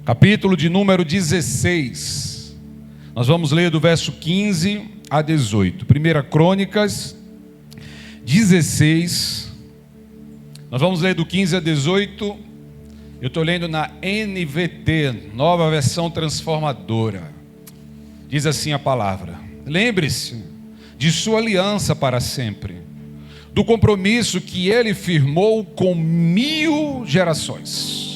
capítulo de número 16. Nós vamos ler do verso 15 a 18. 1 Crônicas 16. Nós vamos ler do 15 a 18. Eu estou lendo na NVT, Nova Versão Transformadora. Diz assim a palavra: lembre-se de sua aliança para sempre, do compromisso que ele firmou com 1000 gerações.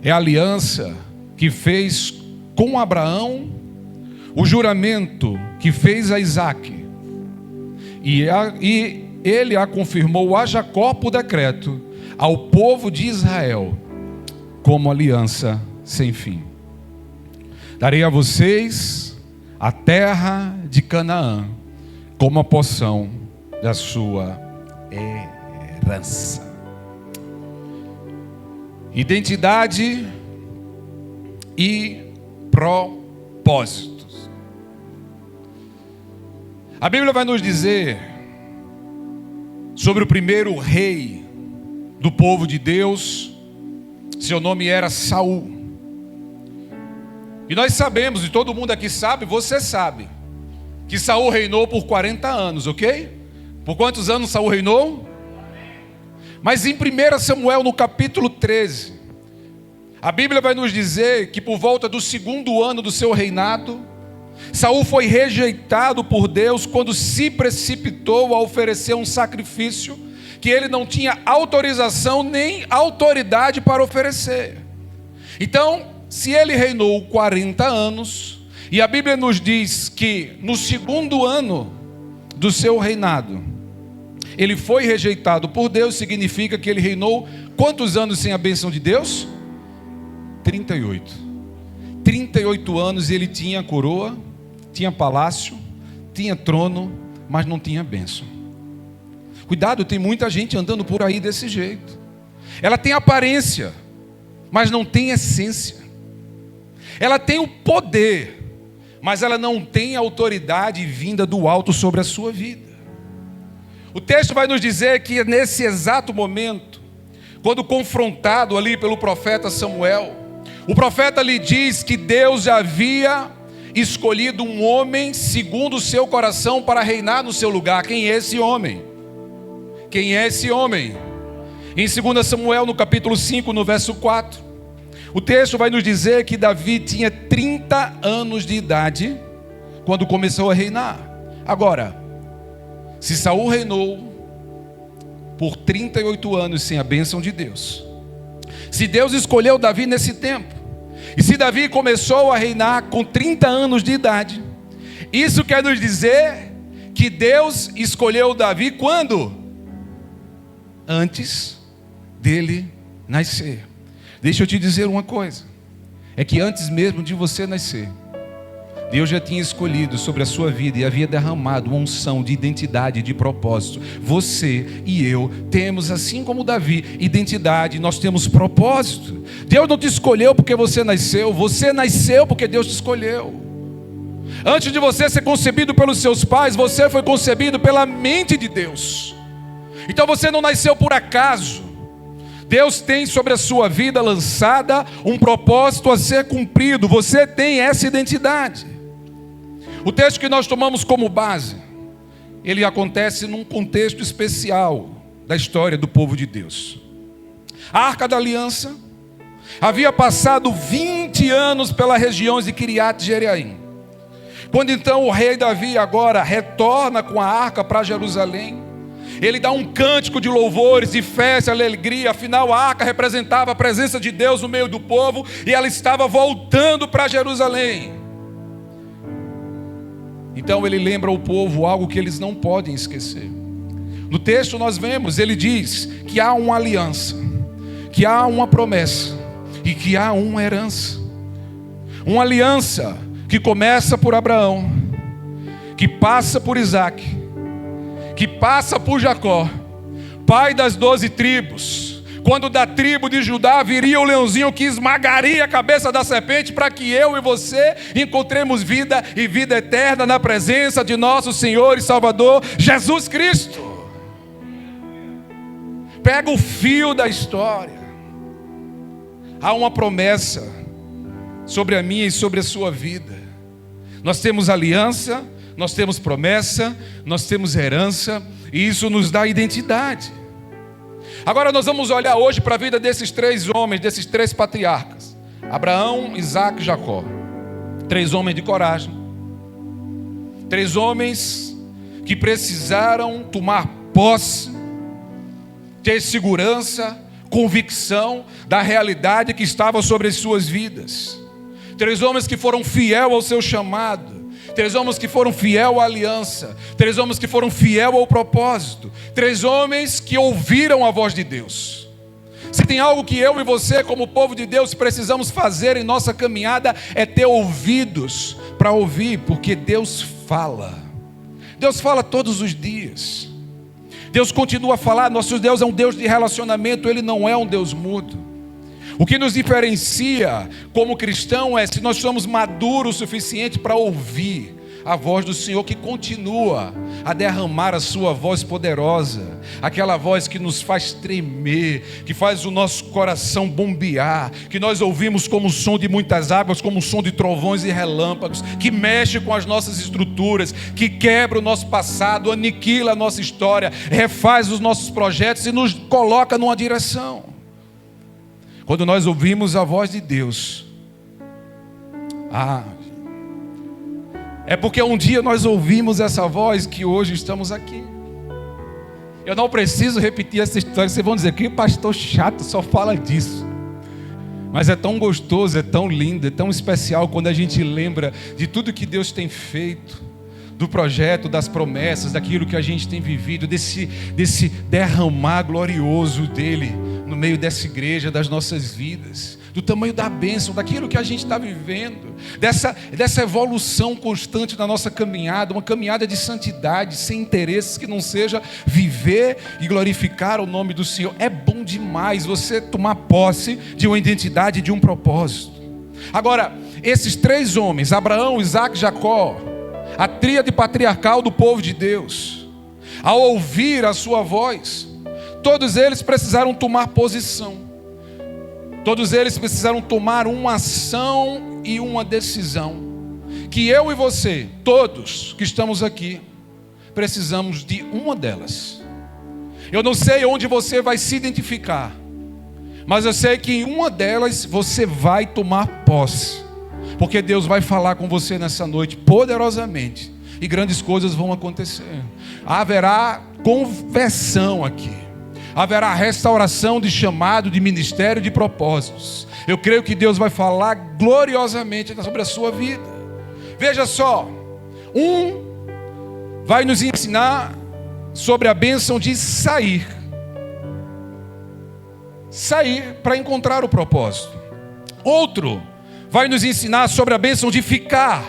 É a aliança que fez com Abraão, o juramento que fez a Isaque, e ele a confirmou a Jacó por decreto, ao povo de Israel, como aliança sem fim. Darei a vocês a terra de Canaã, como a porção da sua herança. Identidade e propósitos. A Bíblia vai nos dizer sobre o primeiro rei do povo de Deus. Seu nome era Saul. E nós sabemos, e todo mundo aqui sabe, você sabe, que Saul reinou por 40 anos, ok? Por quantos anos Saul reinou? Mas em 1 Samuel, no capítulo 13, a Bíblia vai nos dizer que por volta do 2º ano do seu reinado, Saul foi rejeitado por Deus quando se precipitou a oferecer um sacrifício que ele não tinha autorização nem autoridade para oferecer. Então, se ele reinou 40 anos, e a Bíblia nos diz que no 2º ano do seu reinado, ele foi rejeitado por Deus, significa que ele reinou quantos anos sem a bênção de Deus? 38. 38 anos ele tinha coroa, tinha palácio, tinha trono, mas não tinha bênção. Cuidado, tem muita gente andando por aí desse jeito. Ela tem aparência, mas não tem essência. Ela tem o poder, mas ela não tem autoridade vinda do alto sobre a sua vida. O texto vai nos dizer que nesse exato momento, quando confrontado ali pelo profeta Samuel, o profeta lhe diz que Deus já havia escolhido um homem segundo o seu coração para reinar no seu lugar. Quem é esse homem? Quem é esse homem? Em 2 Samuel, no capítulo 5, no verso 4, o texto vai nos dizer que Davi tinha 30 anos de idade quando começou a reinar. Agora, se Saul reinou por 38 anos sem a bênção de Deus, se Deus escolheu Davi nesse tempo, e se Davi começou a reinar com 30 anos de idade, isso quer nos dizer que Deus escolheu Davi quando? Antes dele nascer. Deixa eu te dizer uma coisa, é que antes mesmo de você nascer, Deus já tinha escolhido sobre a sua vida e havia derramado uma unção de identidade e de propósito. Você e eu temos, assim como Davi, identidade, nós temos propósito. Deus não te escolheu porque você nasceu porque Deus te escolheu. Antes de você ser concebido pelos seus pais, você foi concebido pela mente de Deus. Então você não nasceu por acaso. Deus tem sobre a sua vida lançada um propósito a ser cumprido. Você tem essa identidade. O texto que nós tomamos como base, ele acontece num contexto especial da história do povo de Deus. A Arca da Aliança havia passado 20 anos pelas regiões de Kiriat Jearim. Quando então o rei Davi agora retorna com a arca para Jerusalém, ele dá um cântico de louvores, de festa, alegria. Afinal, a arca representava a presença de Deus no meio do povo e ela estava voltando para Jerusalém. Então ele lembra ao povo algo que eles não podem esquecer. No texto nós vemos, ele diz que há uma aliança, que há uma promessa e que há uma herança. Uma aliança que começa por Abraão, que passa por Isaque, que passa por Jacó, pai das 12 tribos. Quando da tribo de Judá viria o leãozinho que esmagaria a cabeça da serpente, para que eu e você encontremos vida e vida eterna na presença de nosso Senhor e Salvador Jesus Cristo. Pega o fio da história. há uma promessa sobre a minha e sobre a sua vida. Nós temos aliança, nós temos promessa, nós temos herança, e isso nos dá identidade. Agora nós vamos olhar hoje para a vida desses 3 homens, desses 3 patriarcas: Abraão, Isaque e Jacó. 3 homens de coragem, 3 homens que precisaram tomar posse, ter segurança, convicção da realidade que estava sobre as suas vidas. 3 homens que foram fiel ao seu chamado, 3 homens que foram fiel à aliança, 3 homens que foram fiel ao propósito, 3 homens que ouviram a voz de Deus. Se tem algo que eu e você, como povo de Deus, precisamos fazer em nossa caminhada, é ter ouvidos para ouvir, porque Deus fala. Deus fala todos os dias. Deus continua a falar. Nosso Deus é um Deus de relacionamento, Ele não é um Deus mudo. O que nos diferencia como cristão é se nós somos maduros o suficiente para ouvir a voz do Senhor, que continua a derramar a sua voz poderosa, aquela voz que nos faz tremer, que faz o nosso coração bombear, que nós ouvimos como o som de muitas águas, como o som de trovões e relâmpagos, que mexe com as nossas estruturas, que quebra o nosso passado, aniquila a nossa história, refaz os nossos projetos e nos coloca numa direção. Quando nós ouvimos a voz de Deus, é porque um dia nós ouvimos essa voz que hoje estamos aqui. Eu não preciso repetir essa história. Vocês vão dizer que pastor chato só fala disso. Mas é tão gostoso, é tão lindo, é tão especial quando a gente lembra de tudo que Deus tem feito, do projeto, das promessas, daquilo que a gente tem vivido, desse derramar glorioso dele no meio dessa igreja, das nossas vidas, do tamanho da bênção, daquilo que a gente está vivendo, dessa evolução constante na nossa caminhada, uma caminhada de santidade, sem interesses, que não seja viver e glorificar o nome do Senhor. É bom demais você tomar posse de uma identidade, de um propósito. Agora, esses 3 homens, Abraão, Isaque e Jacó, a tríade patriarcal do povo de Deus, ao ouvir a sua voz, todos eles precisaram tomar posição. Todos eles precisaram tomar uma ação e uma decisão, que eu e você, todos que estamos aqui, precisamos de uma delas. Eu não sei onde você vai se identificar, mas eu sei que em uma delas você vai tomar posse, porque Deus vai falar com você nessa noite poderosamente, e grandes coisas vão acontecer. Haverá conversão aqui. Haverá restauração de chamado, de ministério, de propósitos. Eu creio que Deus vai falar gloriosamente sobre a sua vida. Veja só, vai nos ensinar sobre a bênção de sair para encontrar o propósito. Outro vai nos ensinar sobre a bênção de ficar,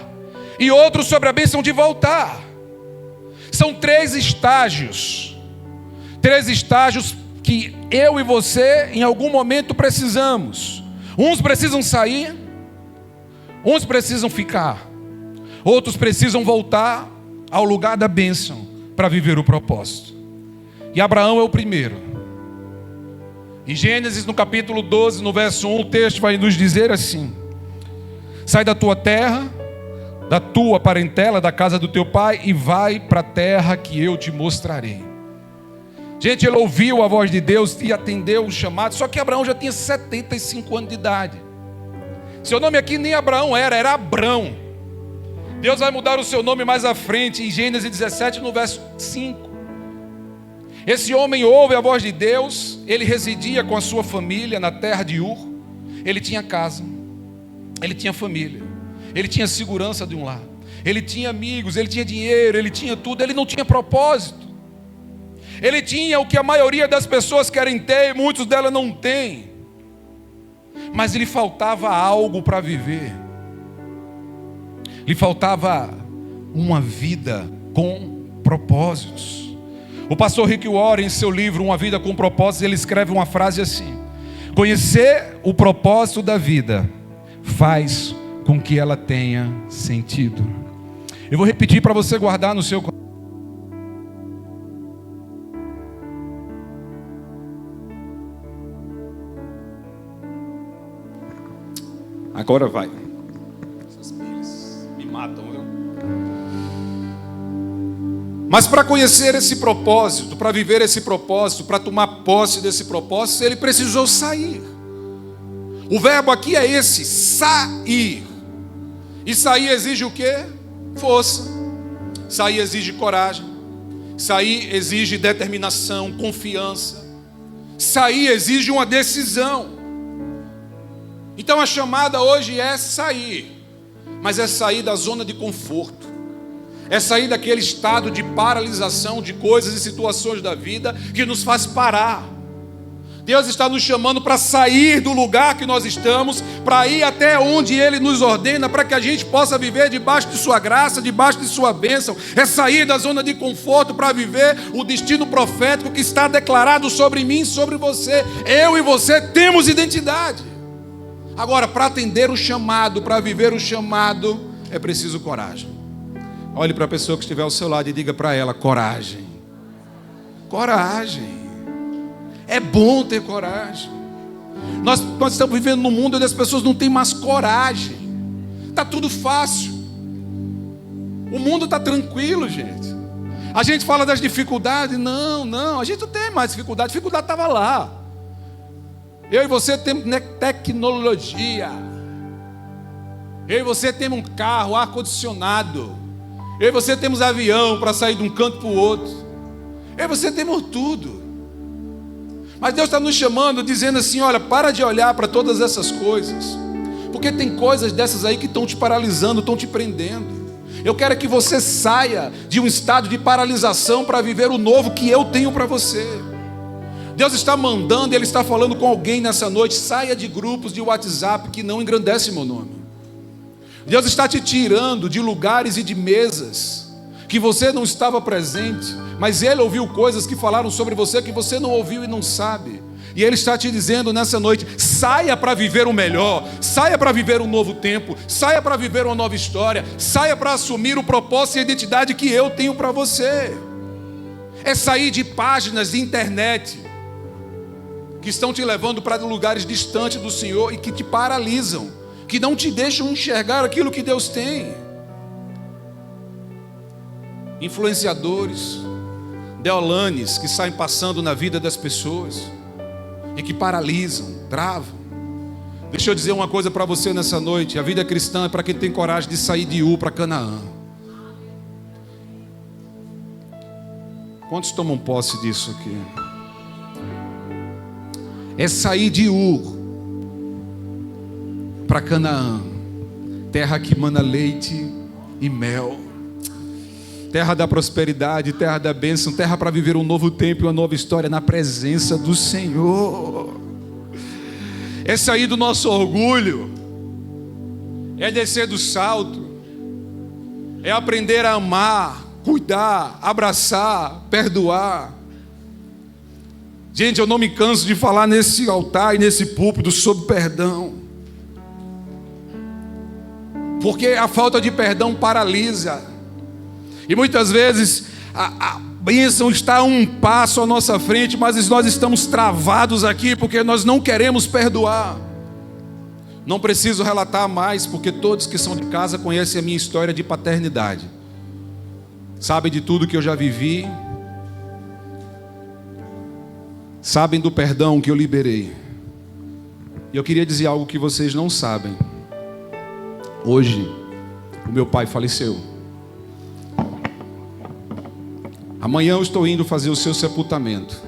e outro sobre a bênção de voltar. São 3 estágios. 3 estágios que eu e você em algum momento precisamos. Uns precisam sair, uns precisam ficar, outros precisam voltar ao lugar da bênção para viver o propósito. E Abraão é o primeiro. Em Gênesis, no capítulo 12, no verso 1, o texto vai nos dizer assim: sai da tua terra, da tua parentela, da casa do teu pai, e vai para a terra que eu te mostrarei. Gente, ele ouviu a voz de Deus e atendeu o chamado. Só que Abraão já tinha 75 anos de idade. Seu nome aqui nem Abraão era Abrão. Deus vai mudar o seu nome mais à frente, em Gênesis 17, no verso 5. Esse homem ouve a voz de Deus. Ele residia com a sua família na terra de Ur. Ele tinha casa, ele tinha família, ele tinha segurança de um lar, ele tinha amigos, ele tinha dinheiro, ele tinha tudo. Ele não tinha propósito. Ele tinha o que a maioria das pessoas querem ter, e muitos delas não têm. Mas lhe faltava algo para viver. Lhe faltava uma vida com propósitos. O pastor Rick Warren, em seu livro Uma Vida com Propósitos, ele escreve uma frase assim: conhecer o propósito da vida faz com que ela tenha sentido. Eu vou repetir para você guardar no seu coração. Agora vai. Essas pilhas me matam, viu? Mas para conhecer esse propósito, para viver esse propósito, para tomar posse desse propósito, ele precisou sair. O verbo aqui é esse, sair. E sair exige o quê? Força. Sair exige coragem. Sair exige determinação, confiança. Sair exige uma decisão. Então a chamada hoje é sair. Mas é sair da zona de conforto. É sair daquele estado de paralisação de coisas e situações da vida que nos faz parar. Deus está nos chamando para sair do lugar que nós estamos, para ir até onde Ele nos ordena, para que a gente possa viver debaixo de Sua graça, debaixo de Sua bênção. É sair da zona de conforto para viver o destino profético que está declarado sobre mim e sobre você. Eu e você temos identidade. Agora, para atender o chamado, para viver o chamado, é preciso coragem. Olhe para a pessoa que estiver ao seu lado e diga para ela: coragem. Coragem. É bom ter coragem. Nós estamos vivendo num mundo onde as pessoas não têm mais coragem. Está tudo fácil. O mundo está tranquilo, gente. A gente fala das dificuldades. Não, a gente não tem mais dificuldade. A dificuldade estava lá. Eu e você temos tecnologia. Eu e você temos um carro, ar-condicionado. Eu e você temos avião para sair de um canto para o outro. Eu e você temos tudo. Mas Deus está nos chamando, dizendo assim: olha, para de olhar para todas essas coisas, porque tem coisas dessas aí que estão te paralisando, estão te prendendo. Eu quero que você saia de um estado de paralisação para viver o novo que eu tenho para você. Deus está mandando, Ele está falando com alguém nessa noite: saia de grupos de WhatsApp que não engrandecem meu nome. Deus está te tirando de lugares e de mesas que você não estava presente, mas Ele ouviu coisas que falaram sobre você que você não ouviu e não sabe. E Ele está te dizendo nessa noite: saia para viver o melhor, saia para viver um novo tempo, saia para viver uma nova história, saia para assumir o propósito e a identidade que eu tenho para você. É sair de páginas de internet que estão te levando para lugares distantes do Senhor e que te paralisam, que não te deixam enxergar aquilo que Deus tem. Influenciadores, deolanes que saem passando na vida das pessoas e que paralisam, travam. Deixa eu dizer uma coisa para você nessa noite: a vida cristã é para quem tem coragem de sair de Ur para Canaã. Quantos tomam posse disso aqui? É sair de Ur para Canaã, terra que mana leite e mel, terra da prosperidade, terra da bênção, terra para viver um novo tempo e uma nova história na presença do Senhor. É sair do nosso orgulho, é descer do salto, é aprender a amar, cuidar, abraçar, perdoar. Gente, eu não me canso de falar nesse altar e nesse púlpito sobre perdão, porque a falta de perdão paralisa. E muitas vezes a bênção está a um passo à nossa frente, mas nós estamos travados aqui porque nós não queremos perdoar. Não preciso relatar mais, porque todos que são de casa conhecem a minha história de paternidade, sabem de tudo que eu já vivi, sabem do perdão que eu liberei. E eu queria dizer algo que vocês não sabem. Hoje, o meu pai faleceu. Amanhã eu estou indo fazer o seu sepultamento.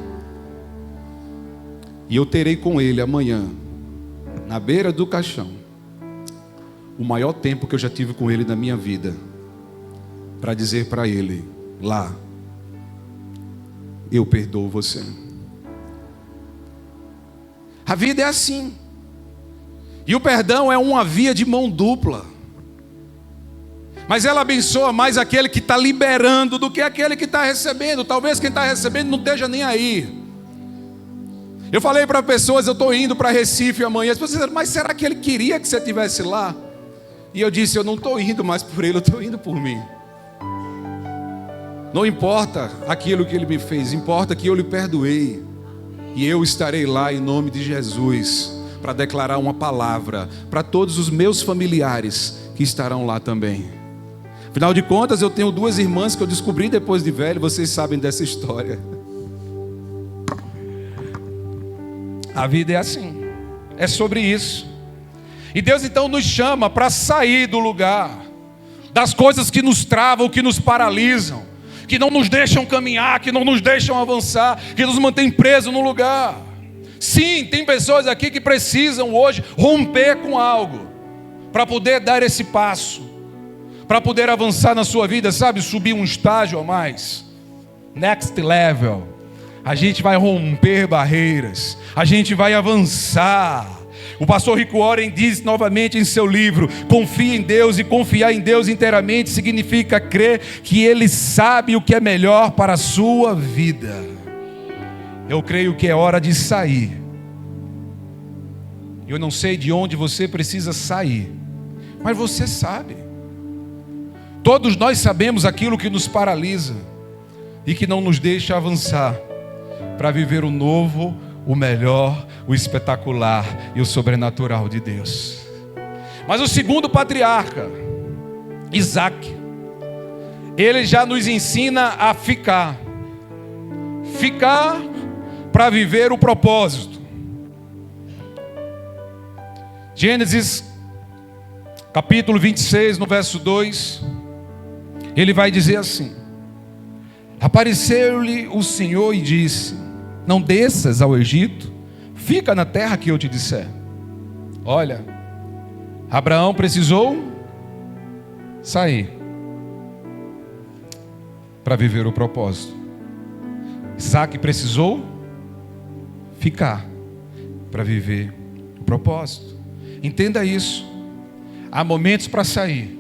E eu terei com ele amanhã, na beira do caixão, o maior tempo que eu já tive com ele na minha vida, para dizer para ele lá: eu perdoo você. A vida é assim. E o perdão é uma via de mão dupla. Mas ela abençoa mais aquele que está liberando do que aquele que está recebendo. Talvez quem está recebendo não esteja nem aí. Eu falei para pessoas: eu estou indo para Recife amanhã. As pessoas disseram: mas será que ele queria que você estivesse lá? E eu disse: eu não estou indo mais por ele, eu estou indo por mim. Não importa aquilo que ele me fez, importa que eu lhe perdoei. E eu estarei lá em nome de Jesus, para declarar uma palavra para todos os meus familiares que estarão lá também. Afinal de contas, eu tenho 2 irmãs que eu descobri depois de velho, vocês sabem dessa história. A vida é assim, é sobre isso. E Deus então nos chama para sair do lugar, das coisas que nos travam, que nos paralisam, que não nos deixam caminhar, que não nos deixam avançar, que nos mantêm presos no lugar. Sim, tem pessoas aqui que precisam hoje romper com algo, para poder dar esse passo, para poder avançar na sua vida, sabe, subir um estágio a mais, next level. A gente vai romper barreiras, a gente vai avançar. O pastor Rick Warren diz novamente em seu livro: confie em Deus, e confiar em Deus inteiramente significa crer que Ele sabe o que é melhor para a sua vida. Eu creio que é hora de sair. Eu não sei de onde você precisa sair, mas você sabe. Todos nós sabemos aquilo que nos paralisa e que não nos deixa avançar para viver o novo, o melhor, o espetacular e o sobrenatural de Deus. Mas o segundo patriarca, Isaac, ele já nos ensina a ficar para viver o propósito. Gênesis capítulo 26, no verso 2, ele vai dizer assim: apareceu-lhe o Senhor e disse: não desças ao Egito, fica na terra que eu te disser. Olha, Abraão precisou sair para viver o propósito. Isaac precisou ficar para viver o propósito. Entenda isso. Há momentos para sair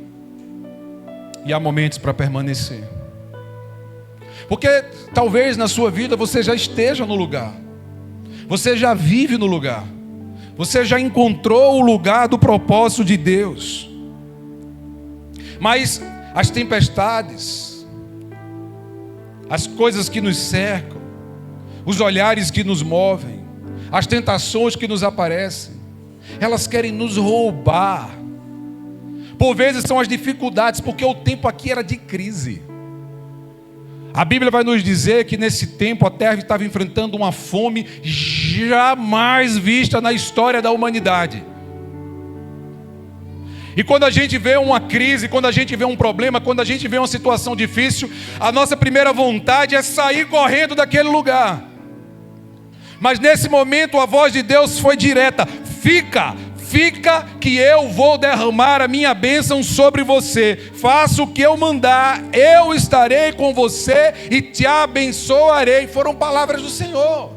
e há momentos para permanecer. Porque talvez na sua vida você já esteja no lugar, você já vive no lugar, você já encontrou o lugar do propósito de Deus. Mas as tempestades, as coisas que nos cercam, os olhares que nos movem, as tentações que nos aparecem, elas querem nos roubar. Por vezes são as dificuldades, porque o tempo aqui era de crise. A Bíblia vai nos dizer que nesse tempo a terra estava enfrentando uma fome jamais vista na história da humanidade. E quando a gente vê uma crise, quando a gente vê um problema, quando a gente vê uma situação difícil, a nossa primeira vontade é sair correndo daquele lugar. Mas nesse momento a voz de Deus foi direta: fica que eu vou derramar a minha bênção sobre você. Faça o que eu mandar, eu estarei com você e te abençoarei. Foram palavras do Senhor.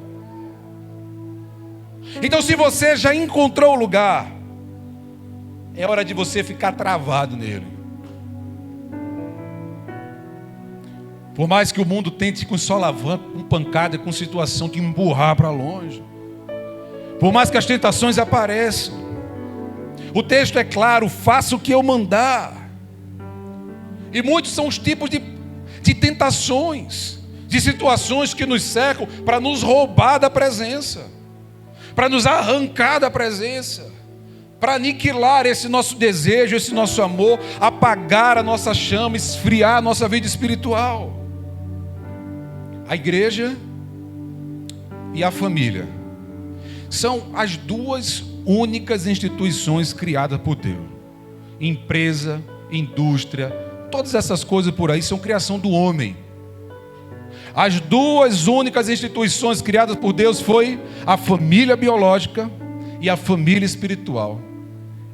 Então, se você já encontrou o lugar, é hora de você ficar travado nele. Por mais que o mundo tente com solavanco, com pancada, com situação de empurrar para longe, por mais que as tentações apareçam, o texto é claro: faça o que eu mandar. E muitos são os tipos de tentações, de situações que nos cercam para nos roubar da presença, para nos arrancar da presença, para aniquilar esse nosso desejo, esse nosso amor, apagar a nossa chama, esfriar a nossa vida espiritual. A igreja e a família são as duas únicas instituições criadas por Deus. Empresa, indústria, todas essas coisas por aí são criação do homem. As duas únicas instituições criadas por Deus foi a família biológica e a família espiritual.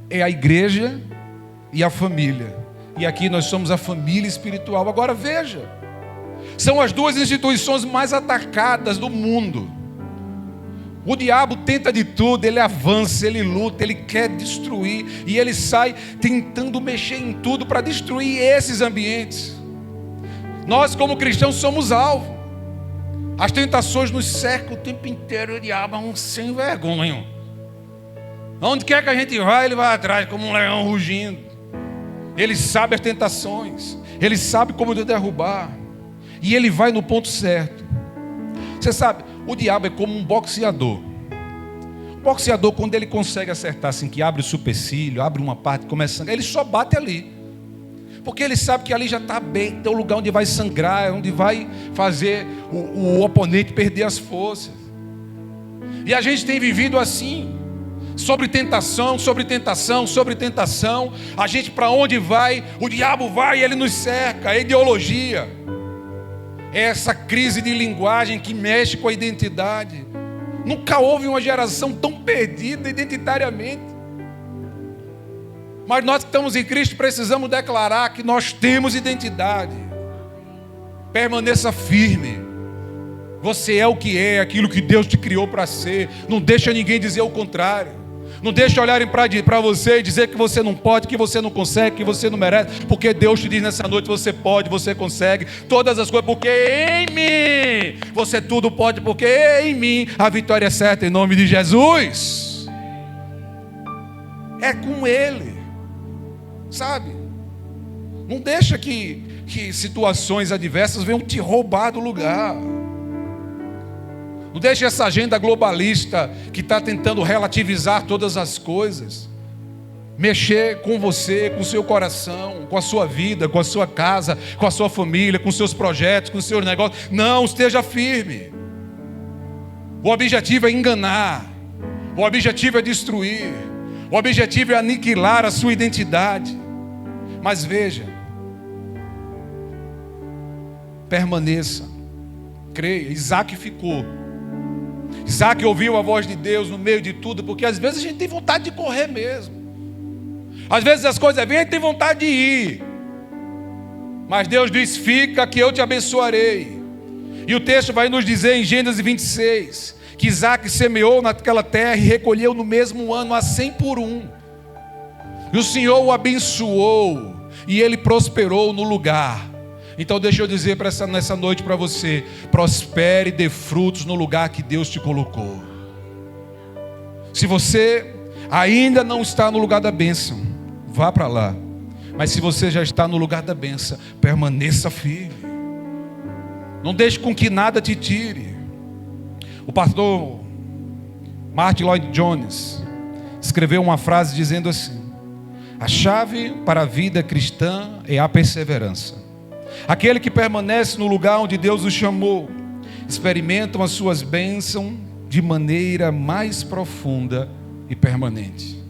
É a igreja e a família. E aqui nós somos a família espiritual. Agora veja, são as duas instituições mais atacadas do mundo. O diabo tenta de tudo, ele avança, ele luta, ele quer destruir, e ele sai tentando mexer em tudo para destruir esses ambientes. Nós, como cristãos, somos alvo. As tentações nos cercam o tempo inteiro. O diabo é um sem vergonha. Onde quer que a gente vai, ele vai atrás como um leão rugindo. Ele sabe as tentações, ele sabe como derrubar, e ele vai no ponto certo. Você sabe, o diabo é como um boxeador. boxeador, quando ele consegue acertar assim, que abre o supercílio, abre uma parte, começa a sangrar, ele só bate ali. Porque ele sabe que ali já está bem, tem um lugar onde vai sangrar, onde vai fazer o oponente perder as forças. E a gente tem vivido assim, sobre tentação, sobre tentação, sobre tentação. A gente para onde vai, o diabo vai e ele nos cerca, a ideologia. É essa crise de linguagem que mexe com a identidade. Nunca houve uma geração tão perdida identitariamente. Mas nós que estamos em Cristo precisamos declarar que nós temos identidade. Permaneça firme. Você é o que é, aquilo que Deus te criou para ser. Não deixa ninguém dizer o contrário. Não deixa olharem para você e dizer que você não pode, que você não consegue, que você não merece. Porque Deus te diz nessa noite, você pode, você consegue. Todas as coisas, porque em mim você tudo pode, porque em mim a vitória é certa em nome de Jesus. É com Ele. Sabe? Não deixa que situações adversas venham te roubar do lugar. Não deixa essa agenda globalista que está tentando relativizar todas as coisas mexer com você, com o seu coração, com a sua vida, com a sua casa, com a sua família, com os seus projetos, com os seus negócios. Não, esteja firme. O objetivo é enganar. O objetivo é destruir. O objetivo é aniquilar a sua identidade. Mas veja, permaneça, creia. Isaac ficou. Isaac ouviu a voz de Deus no meio de tudo, porque às vezes a gente tem vontade de correr mesmo. Às vezes as coisas vêm e tem vontade de ir. Mas Deus diz, fica que eu te abençoarei. E o texto vai nos dizer em Gênesis 26, que Isaac semeou naquela terra e recolheu no mesmo ano a 100 por 1. E o Senhor o abençoou, e ele prosperou no lugar. Então deixa eu dizer nessa noite para você, prospere e dê frutos no lugar que Deus te colocou. Se você ainda não está no lugar da bênção, vá para lá. Mas se você já está no lugar da bênção, permaneça firme. Não deixe com que nada te tire. O pastor Martin Lloyd Jones escreveu uma frase dizendo assim: a chave para a vida cristã é a perseverança. Aquele que permanece no lugar onde Deus o chamou, experimentam as suas bênçãos de maneira mais profunda e permanente.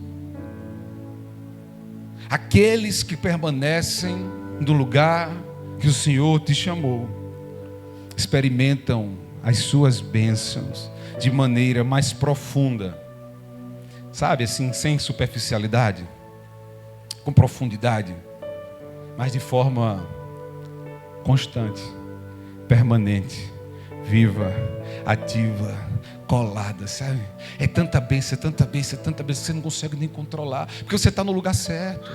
Aqueles que permanecem no lugar que o Senhor te chamou, experimentam as suas bênçãos de maneira mais profunda. Sabe, assim, sem superficialidade, com profundidade, mas de forma constante, permanente, viva, ativa, colada, sabe? É tanta bênção, é tanta bênção, é tanta bênção, você não consegue nem controlar, porque você está no lugar certo.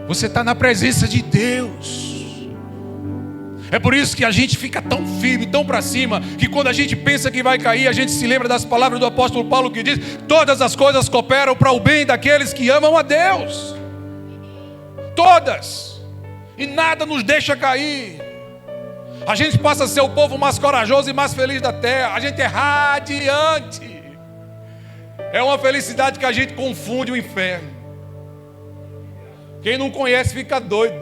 Você está na presença de Deus. É por isso que a gente fica tão firme, tão para cima, que quando a gente pensa que vai cair, a gente se lembra das palavras do apóstolo Paulo que diz: todas as coisas cooperam para o bem daqueles que amam a Deus. Todas. E nada nos deixa cair. A gente passa a ser o povo mais corajoso e mais feliz da terra. A gente é radiante. É uma felicidade que a gente confunde o inferno. Quem não conhece fica doido.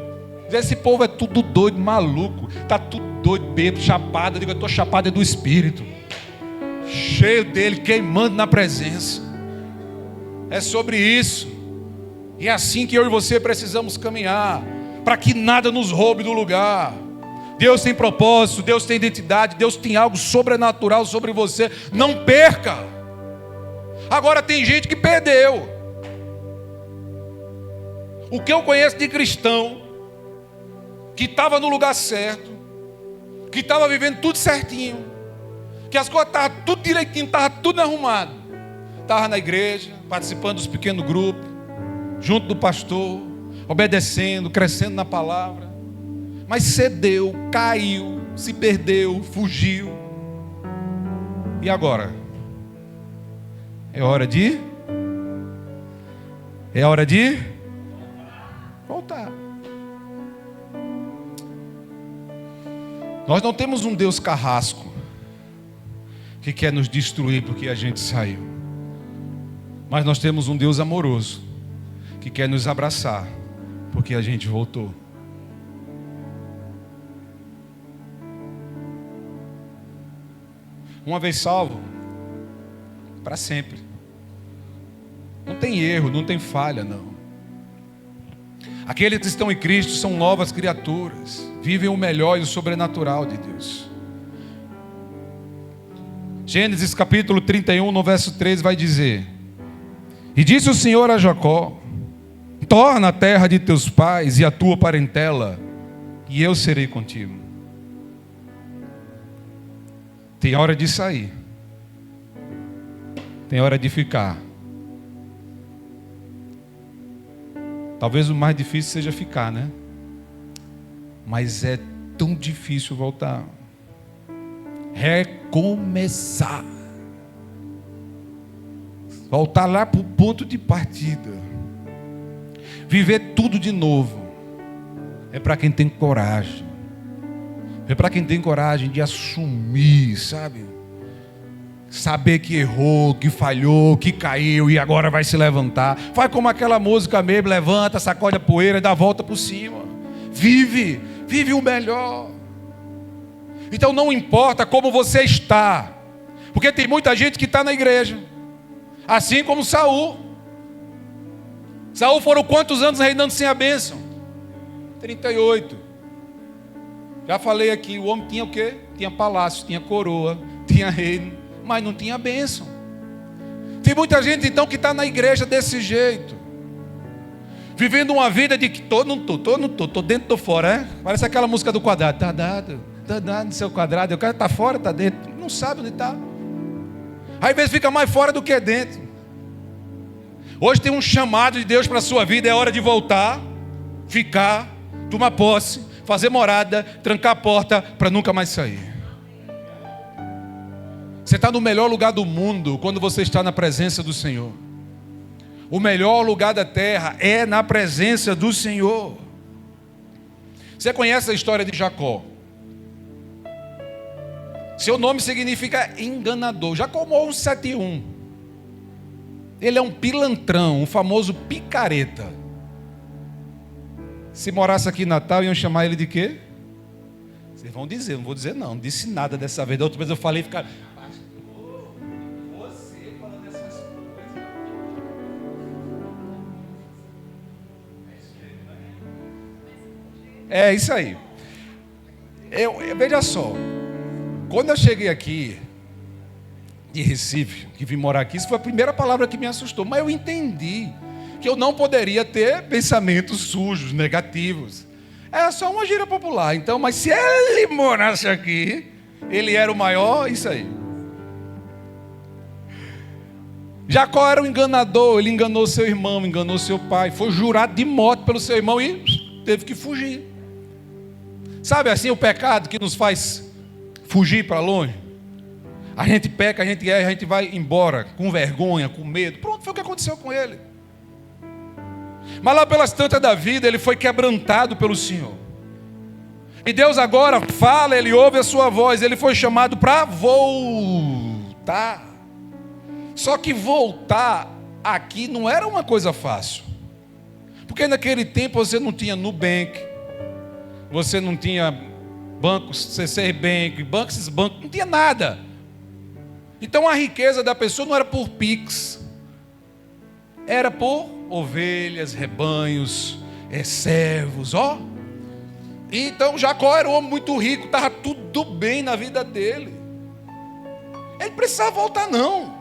Esse povo é tudo doido, maluco. Está tudo doido, bêbado, chapado. Eu digo, eu estou chapado do Espírito. Cheio dele, queimando na presença. É sobre isso. E é assim que eu e você precisamos caminhar, para que nada nos roube do lugar. Deus tem propósito, Deus tem identidade, Deus tem algo sobrenatural sobre você. Não perca. Agora tem gente que perdeu. O que eu conheço de cristão que estava no lugar certo, que estava vivendo tudo certinho, que as coisas estavam tudo direitinho, estava tudo arrumado, estava na igreja, participando dos pequenos grupos, junto do pastor, obedecendo, crescendo na palavra, mas cedeu, caiu, se perdeu, fugiu. E agora? É hora de voltar. Nós não temos um Deus carrasco que quer nos destruir porque a gente saiu. Mas nós temos um Deus amoroso que quer nos abraçar, porque a gente voltou. Uma vez salvo, para sempre. Não tem erro, não tem falha, não. Aqueles que estão em Cristo são novas criaturas, vivem o melhor e o sobrenatural de Deus. Gênesis capítulo 31, no verso 3 vai dizer: E disse o Senhor a Jacó: Torna a terra de teus pais e a tua parentela, e eu serei contigo. Tem hora de sair, tem hora de ficar. Talvez o mais difícil seja ficar, né? Mas é tão difícil voltar. Recomeçar. Voltar lá para o ponto de partida. Viver tudo de novo. É para quem tem coragem. É para quem tem coragem de assumir, sabe? Saber que errou, que falhou, que caiu e agora vai se levantar. Faz como aquela música mesmo, levanta, sacode a poeira e dá a volta por cima. Vive o melhor. Então não importa como você está, porque tem muita gente que está na igreja, assim como Saul. Saul foram quantos anos reinando sem a bênção? 38. Já falei aqui, o homem tinha o quê? Tinha palácio, tinha coroa, tinha reino, mas não tinha bênção. Tem muita gente então que está na igreja desse jeito, vivendo uma vida de que tô, não tô, tô dentro, tô fora, é? Parece aquela música do quadrado, tá dado no seu quadrado, o cara está fora, está dentro, não sabe onde está. Às vezes fica mais fora do que dentro. Hoje tem um chamado de Deus para a sua vida, é hora de voltar, ficar, tomar posse, fazer morada, trancar a porta para nunca mais sair. Você está no melhor lugar do mundo quando você está na presença do Senhor. O melhor lugar da terra é na presença do Senhor. Você conhece a história de Jacó? Seu nome significa enganador. Jacó morreu 7-1. Ele é um pilantrão, um famoso picareta. Se morasse aqui em Natal, iam chamar ele de quê? Vocês vão dizer, não vou dizer não disse nada dessa vez. Da outra vez eu falei e ficaram... Você falando dessas coisas. É isso aí. Veja só. Quando eu cheguei aqui, de Recife, que vim morar aqui, isso foi a primeira palavra que me assustou. Mas eu entendi que eu não poderia ter pensamentos sujos, negativos. Era só uma gíria popular. Então, mas se ele morasse aqui, ele era o maior, isso aí. Jacó era um enganador, ele enganou seu irmão, enganou seu pai, foi jurado de morte pelo seu irmão e teve que fugir. Sabe assim o pecado que nos faz fugir para longe? A gente peca, a gente erra, a gente vai embora com vergonha, com medo. Pronto, foi o que aconteceu com ele. Mas lá pelas tantas da vida, ele foi quebrantado pelo Senhor. E Deus agora fala, ele ouve a sua voz, ele foi chamado para voltar. Só que voltar aqui não era uma coisa fácil. Porque naquele tempo você não tinha Nubank, você não tinha bancos, C6 Bank, bancos, não tinha nada. Então a riqueza da pessoa não era por Pix, era por ovelhas, rebanhos, servos, ó. Então Jacó era um homem muito rico, estava tudo bem na vida dele. Ele precisava voltar não.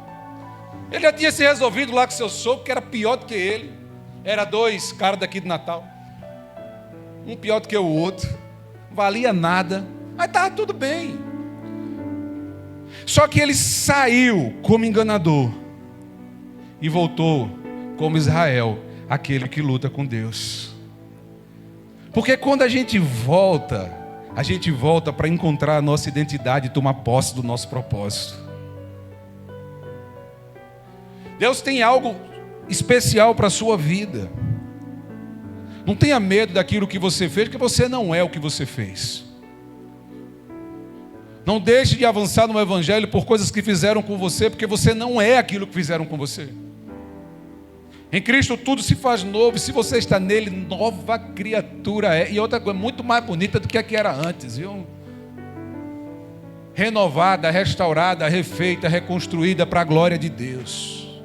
Ele já tinha se resolvido lá com seu sogro, que era pior do que ele. Era dois caras daqui de Natal, um pior do que o outro, não valia nada, mas estava tudo bem. Só que ele saiu como enganador e voltou como Israel, aquele que luta com Deus. Porque quando a gente volta para encontrar a nossa identidade e tomar posse do nosso propósito. Deus tem algo especial para a sua vida. Não tenha medo daquilo que você fez, porque você não é o que você fez. Não deixe de avançar no Evangelho por coisas que fizeram com você, porque você não é aquilo que fizeram com você. Em Cristo tudo se faz novo. Se você está nele, nova criatura é. E outra coisa, muito mais bonita do que a que era antes, viu? Renovada, restaurada, refeita, reconstruída para a glória de Deus.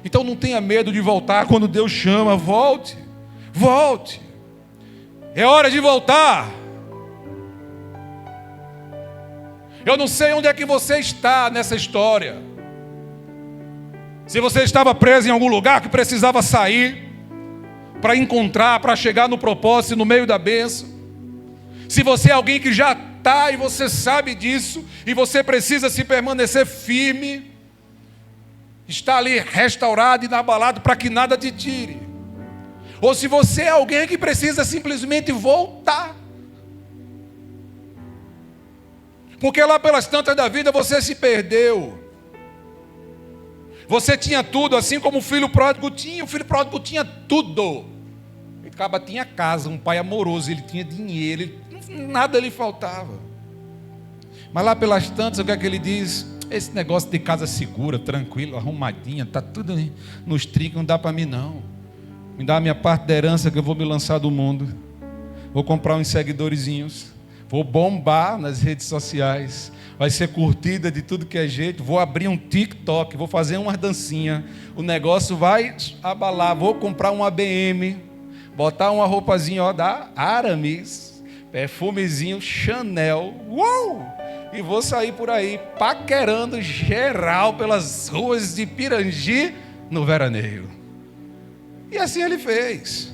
Então não tenha medo de voltar quando Deus chama. Volte, volte. É hora de voltar. Eu não sei onde é que você está nessa história. Se você estava preso em algum lugar que precisava sair para encontrar, para chegar no propósito, no meio da bênção. Se você é alguém que já está e você sabe disso, e você precisa se permanecer firme, está ali restaurado e inabalado para que nada te tire. Ou se você é alguém que precisa simplesmente voltar. Porque lá pelas tantas da vida você se perdeu. Você tinha tudo, assim como o filho pródigo tinha. O filho pródigo tinha tudo. Ele acaba tinha casa, um pai amoroso, ele tinha dinheiro, nada lhe faltava. Mas lá pelas tantas, o que é que ele diz? Esse negócio de casa segura, tranquilo, arrumadinha, está tudo nos trincos, não dá para mim não. Me dá a minha parte da herança que eu vou me lançar do mundo. Vou comprar uns seguidorzinhos. Vou bombar nas redes sociais. Vai ser curtida de tudo que é jeito. Vou abrir um TikTok, vou fazer umas dancinhas. O negócio vai abalar. Vou comprar uma BM, botar uma roupazinha da Aramis, perfumezinho Chanel. Uou! E vou sair por aí paquerando geral pelas ruas de Pirangi no veraneio. E assim ele fez.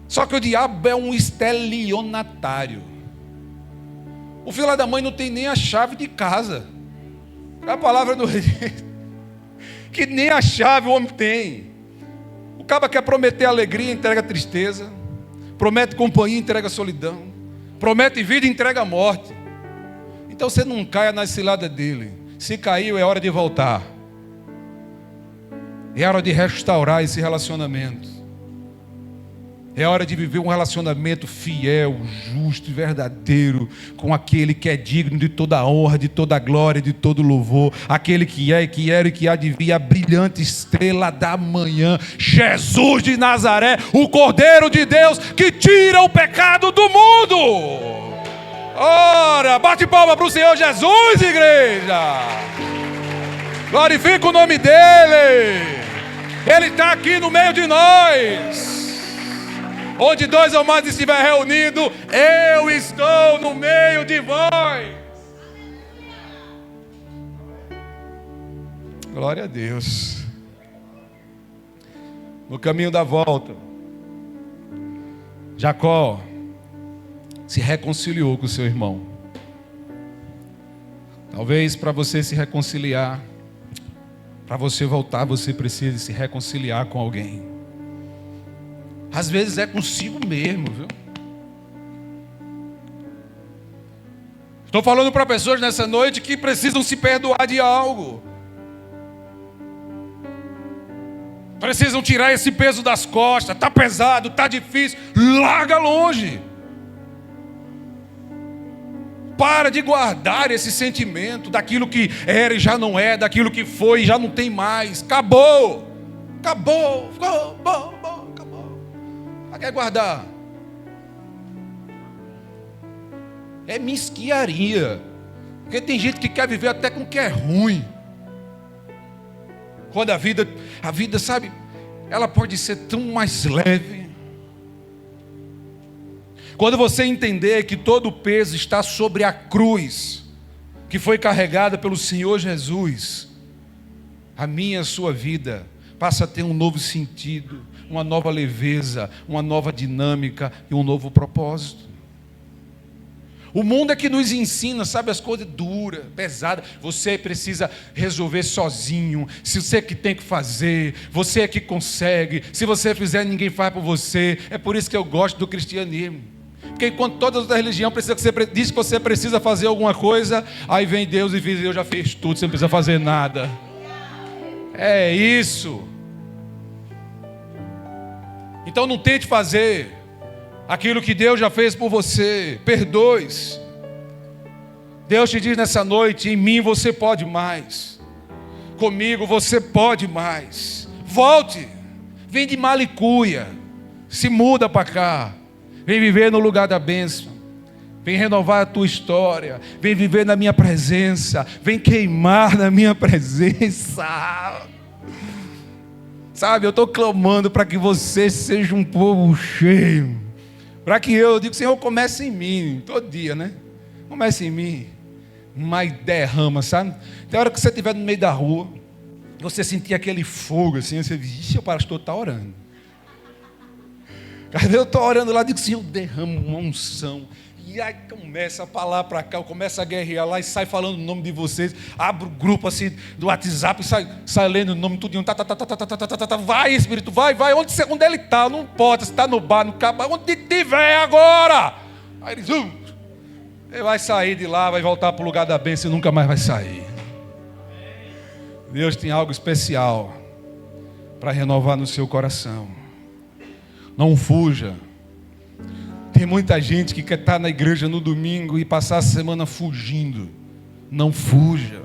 Só que o diabo é um estelionatário. O filho da mãe não tem nem a chave de casa. A palavra do rei, que nem a chave o homem tem. O cara quer prometer alegria, entrega tristeza. Promete companhia, entrega solidão. Promete vida, entrega morte. Então você não caia na cilada dele. Se caiu, é hora de voltar. É hora de restaurar esse relacionamento. É hora de viver um relacionamento fiel, justo e verdadeiro com aquele que é digno de toda a honra, de toda a glória, de todo louvor. Aquele que é, que era e que há de vir, a brilhante estrela da manhã, Jesus de Nazaré, o Cordeiro de Deus que tira o pecado do mundo. Ora, bate palma para o Senhor Jesus, igreja. Glorifica o nome dEle. Ele está aqui no meio de nós. Onde dois ou mais estiver reunido, eu estou no meio de vós. Glória a Deus. No caminho da volta, Jacó se reconciliou com seu irmão. Talvez para você se reconciliar, para você voltar, você precisa se reconciliar com alguém. Às vezes é consigo mesmo, viu? Estou falando para pessoas nessa noite que precisam se perdoar de algo. Precisam tirar esse peso das costas. Está pesado, está difícil. Larga longe. Para de guardar esse sentimento daquilo que era e já não é, daquilo que foi e já não tem mais. Acabou. Acabou. Acabou. Quer guardar? É mesquiaria. Porque tem gente que quer viver até com o que é ruim. Quando a vida, sabe, ela pode ser tão mais leve. Quando você entender que todo o peso está sobre a cruz, que foi carregada pelo Senhor Jesus, a minha e a sua vida passa a ter um novo sentido, uma nova leveza, uma nova dinâmica e um novo propósito. O mundo é que nos ensina, sabe, as coisas duras, pesadas. Você precisa resolver sozinho. Se você é que tem que fazer, você é que consegue. Se você fizer, ninguém faz por você. É por isso que eu gosto do cristianismo. Porque enquanto toda outra religião precisa que você diz que você precisa fazer alguma coisa, aí vem Deus e diz: eu já fiz tudo, você não precisa fazer nada. É isso. Então não tente fazer aquilo que Deus já fez por você. Perdoe-se. Deus te diz nessa noite: em mim você pode mais. comigo, você pode mais. Volte, vem de Malicuia, se muda para cá, vem viver no lugar da bênção, vem renovar a tua história, vem viver na minha presença, vem queimar na minha presença. Sabe, eu estou clamando para que você seja um povo cheio, para que eu digo, Senhor, comece em mim, todo dia, né? Comece em mim, mas derrama, sabe? Tem hora que você estiver no meio da rua, você sentir aquele fogo assim, você diz, ixi, o pastor está orando. Cadê? Eu estou orando lá, digo, Senhor, derrama uma unção. E aí começa a falar para cá, eu começo a guerrear lá e sai falando o nome de vocês. Abro o grupo assim do WhatsApp e sai lendo o nome tudinho. Vai, Espírito, vai. Onde ele está? Não importa, se está no bar, no cabo, onde tiver agora. Aí ele vai sair de lá, vai voltar para o lugar da bênção e nunca mais vai sair. Deus tem algo especial para renovar no seu coração. Não fuja. Tem muita gente que quer estar na igreja no domingo e passar a semana fugindo. Não fuja.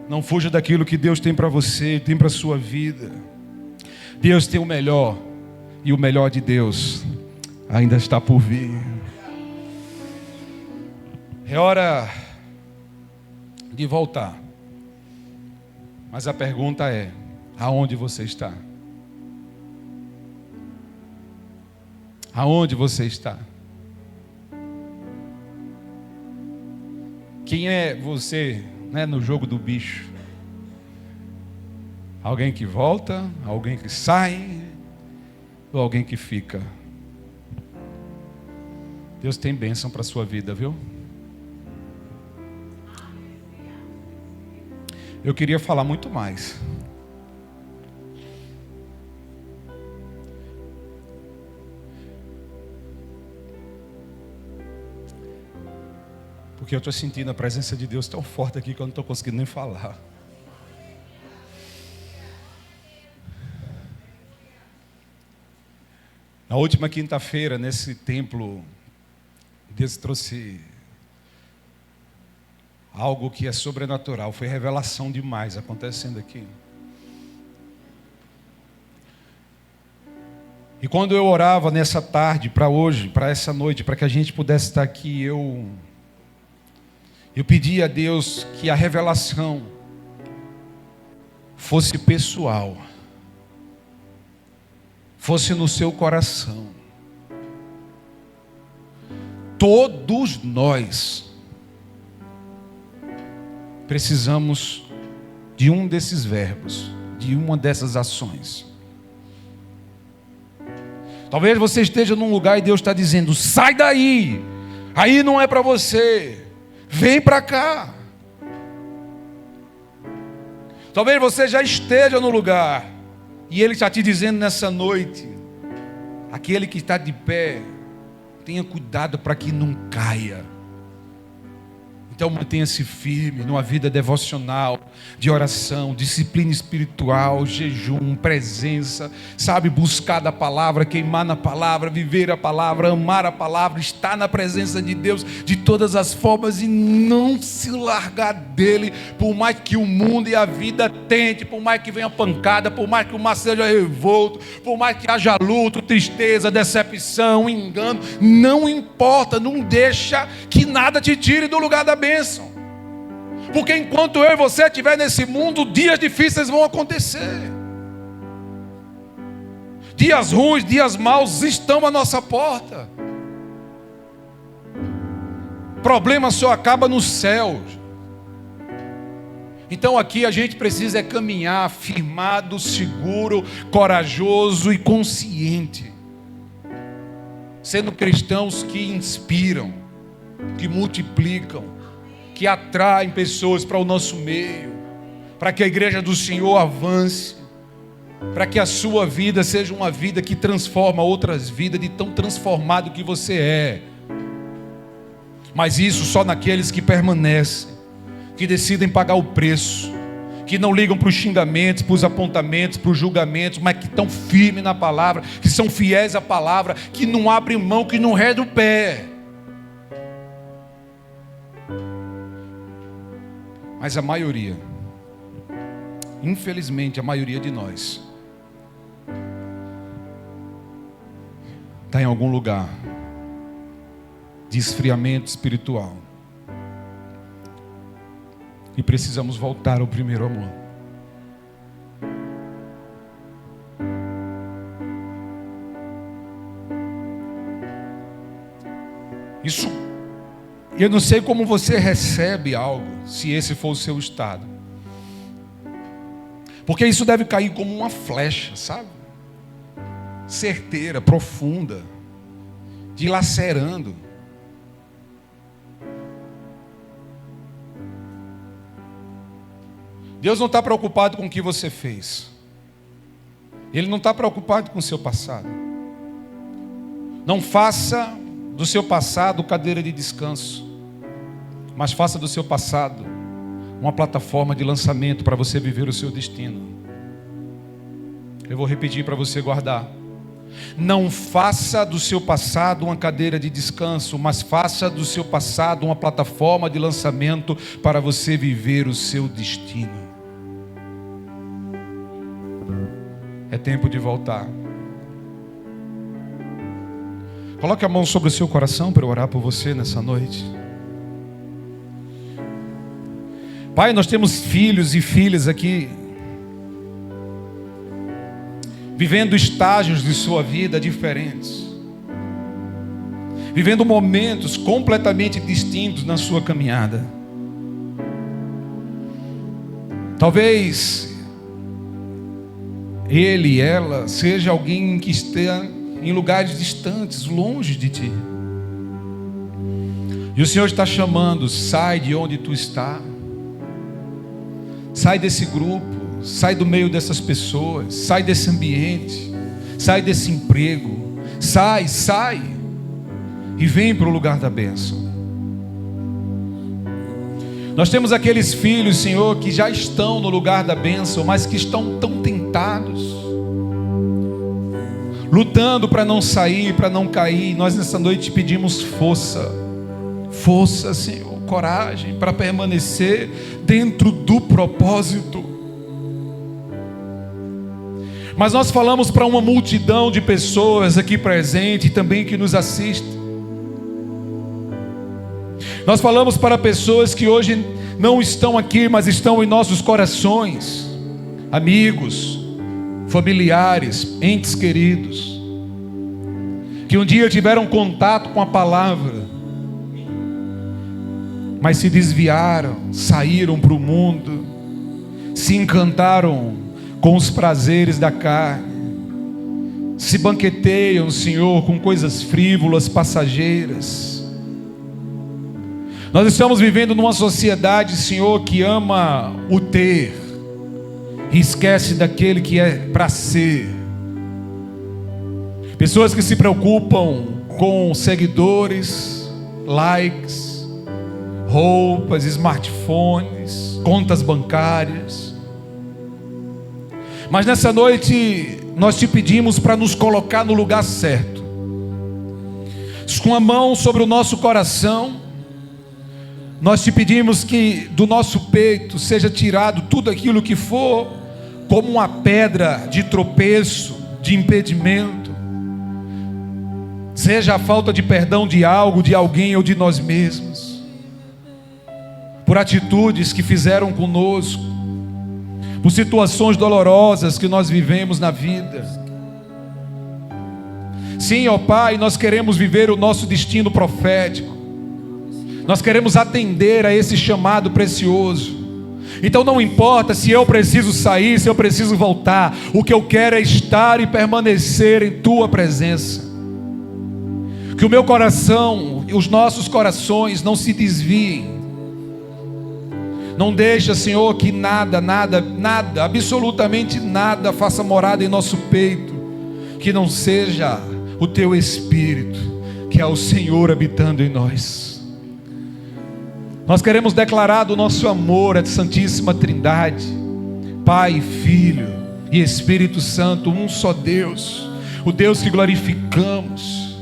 Não fuja daquilo que Deus tem para você, tem para a sua vida. Deus tem o melhor. E o melhor de Deus ainda está por vir. É hora de voltar. Mas a pergunta é, aonde você está? Aonde você está? Quem é você, né, no jogo do bicho? Alguém que volta? Alguém que sai? Ou alguém que fica? Deus tem bênção para a sua vida, viu? Eu queria falar muito mais. Porque eu estou sentindo a presença de Deus tão forte aqui que eu não estou conseguindo nem falar. Na última quinta-feira, nesse templo, Deus trouxe algo que é sobrenatural. Foi revelação demais acontecendo aqui. E quando eu orava nessa tarde, para hoje, para essa noite, para que a gente pudesse estar aqui, eu pedi a Deus que a revelação fosse pessoal, fosse no seu coração. Todos nós precisamos de um desses verbos, de uma dessas ações. Talvez você esteja num lugar e Deus está dizendo, sai daí, aí não é para você, vem para cá. Talvez você já esteja no lugar e Ele está te dizendo nessa noite, aquele que está de pé, tenha cuidado para que não caia. Então mantenha-se firme numa vida devocional, de oração, disciplina espiritual, jejum, presença, sabe, buscar da palavra, queimar na palavra, viver a palavra, amar a palavra, estar na presença de Deus de todas as formas e não se largar dele, por mais que o mundo e a vida tente, por mais que venha pancada, por mais que o mar seja revolto, por mais que haja luto, tristeza, decepção, engano, não importa, não deixa que nada te tire do lugar da bênção. Porque enquanto eu e você estiver nesse mundo, dias difíceis vão acontecer. Dias ruins, dias maus estão à nossa porta. Problema só acaba no céu. Então aqui a gente precisa caminhar firmado, seguro, corajoso e consciente. Sendo cristãos que inspiram, que multiplicam, que atraem pessoas para o nosso meio, para que a igreja do Senhor avance, para que a sua vida seja uma vida que transforma outras vidas, de tão transformado que você é. Mas isso só naqueles que permanecem, que decidem pagar o preço, que não ligam para os xingamentos, para os apontamentos, para os julgamentos, mas que estão firmes na palavra, que são fiéis à palavra, que não abrem mão, que não redam o pé. Mas a maioria infelizmente, a maioria de nós está em algum lugar de esfriamento espiritual. E precisamos voltar ao primeiro amor. Isso, eu não sei como você recebe algo, se esse for o seu estado. Porque isso deve cair como uma flecha, sabe? Certeira, profunda, dilacerando. Deus não está preocupado com o que você fez. Ele não está preocupado com o seu passado. Não faça do seu passado cadeira de descanso, mas faça do seu passado uma plataforma de lançamento para você viver o seu destino. Eu vou repetir para você guardar. Não faça do seu passado uma cadeira de descanso, mas faça do seu passado uma plataforma de lançamento para você viver o seu destino. É tempo de voltar. Coloque a mão sobre o seu coração para eu orar por você nessa noite. Pai, nós temos filhos e filhas aqui, vivendo estágios de sua vida diferentes, vivendo momentos completamente distintos na sua caminhada. Talvez ele e ela seja alguém que esteja em lugares distantes, longe de ti. E o Senhor está chamando: sai de onde tu está, sai desse grupo, sai do meio dessas pessoas, sai desse ambiente, sai desse emprego, sai e vem para o lugar da bênção. Nós temos aqueles filhos, Senhor, que já estão no lugar da bênção, mas que estão tão tentados, lutando para não sair, para não cair. Nós nessa noite pedimos força, Senhor, coragem para permanecer dentro do propósito. Mas nós falamos para uma multidão de pessoas aqui presente e também que nos assistem. Nós falamos para pessoas que hoje não estão aqui, mas estão em nossos corações, amigos, familiares, entes queridos, que um dia tiveram contato com a palavra, mas se desviaram, saíram para o mundo, se encantaram com os prazeres da carne, se banqueteiam, Senhor, com coisas frívolas, passageiras. Nós estamos vivendo numa sociedade, Senhor, que ama o ter e esquece daquele que é para ser. Pessoas que se preocupam com seguidores, likes, roupas, smartphones, contas bancárias. Mas nessa noite nós te pedimos para nos colocar no lugar certo, com a mão sobre o nosso coração. Nós te pedimos que do nosso peito seja tirado tudo aquilo que for como uma pedra de tropeço, de impedimento, seja a falta de perdão de algo, de alguém ou de nós mesmos, por atitudes que fizeram conosco, por situações dolorosas que nós vivemos na vida. Sim, ó Pai, nós queremos viver o nosso destino profético. Nós queremos atender a esse chamado precioso. Então não importa se eu preciso sair, se eu preciso voltar. O que eu quero é estar e permanecer em Tua presença. Que o meu coração e os nossos corações não se desviem. Não deixa, Senhor, que nada, absolutamente nada faça morada em nosso peito, que não seja o Teu Espírito, que é o Senhor habitando em nós. Nós queremos declarar do nosso amor à Santíssima Trindade, Pai, Filho e Espírito Santo, um só Deus, o Deus que glorificamos,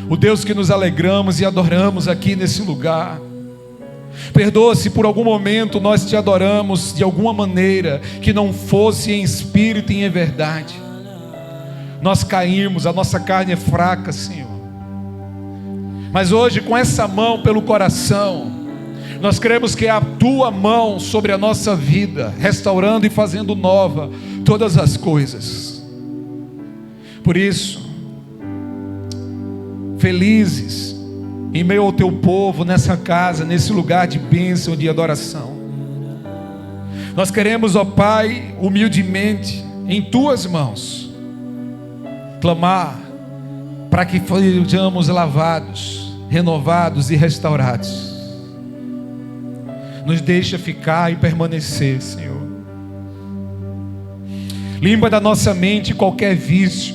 o Deus que nos alegramos e adoramos aqui nesse lugar. Perdoa se por algum momento nós te adoramos de alguma maneira que não fosse em espírito e em verdade. Nós caímos, a nossa carne é fraca, Senhor. Mas hoje, com essa mão pelo coração, nós cremos que é a tua mão sobre a nossa vida, restaurando e fazendo nova todas as coisas. Por isso, felizes em meio ao teu povo, nessa casa, nesse lugar de bênção, de adoração. Nós queremos, ó Pai, humildemente, em tuas mãos, clamar para que sejamos lavados, renovados e restaurados. Nos deixa ficar e permanecer, Senhor. Limpa da nossa mente qualquer vício.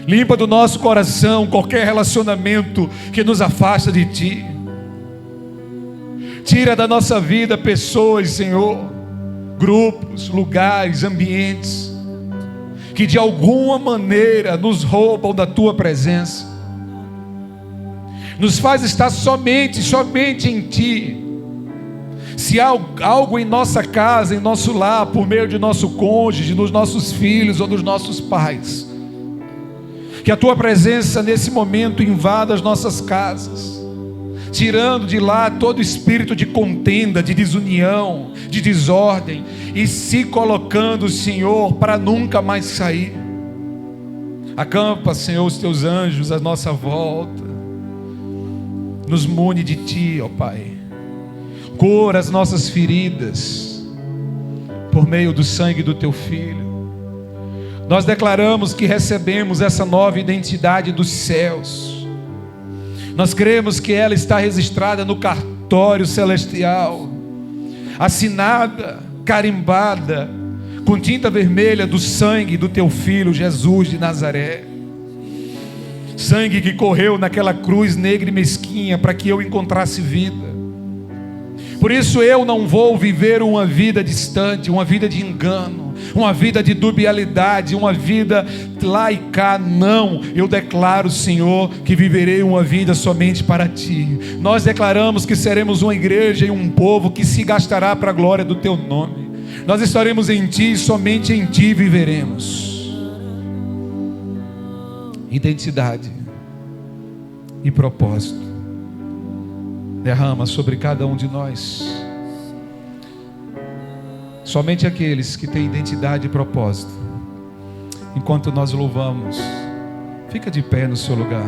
Limpa do nosso coração qualquer relacionamento que nos afasta de Ti. Tira da nossa vida pessoas, Senhor, grupos, lugares, ambientes, que de alguma maneira nos roubam da Tua presença. Nos faz estar somente em Ti. Se há algo em nossa casa, em nosso lar, por meio de nosso cônjuge, dos nossos filhos ou dos nossos pais, que a Tua presença nesse momento invada as nossas casas, tirando de lá todo espírito de contenda, de desunião, de desordem, e se colocando, Senhor, para nunca mais sair. Acampa, Senhor, os Teus anjos à nossa volta, nos mune de Ti, ó Pai. Cura as nossas feridas por meio do sangue do Teu Filho. Nós declaramos que recebemos essa nova identidade dos céus. Nós cremos que ela está registrada no cartório celestial, assinada, carimbada, com tinta vermelha do sangue do Teu Filho Jesus de Nazaré. Sangue que correu naquela cruz negra e mesquinha para que eu encontrasse vida. Por isso eu não vou viver uma vida distante, uma vida de engano, uma vida de dubialidade, uma vida lá e cá. Não, eu declaro, Senhor, que viverei uma vida somente para Ti. Nós declaramos que seremos uma igreja e um povo que se gastará para a glória do Teu nome. Nós estaremos em Ti e somente em Ti viveremos. Identidade e propósito. Derrama sobre cada um de nós. Somente aqueles que têm identidade e propósito. Enquanto nós louvamos, fica de pé no seu lugar.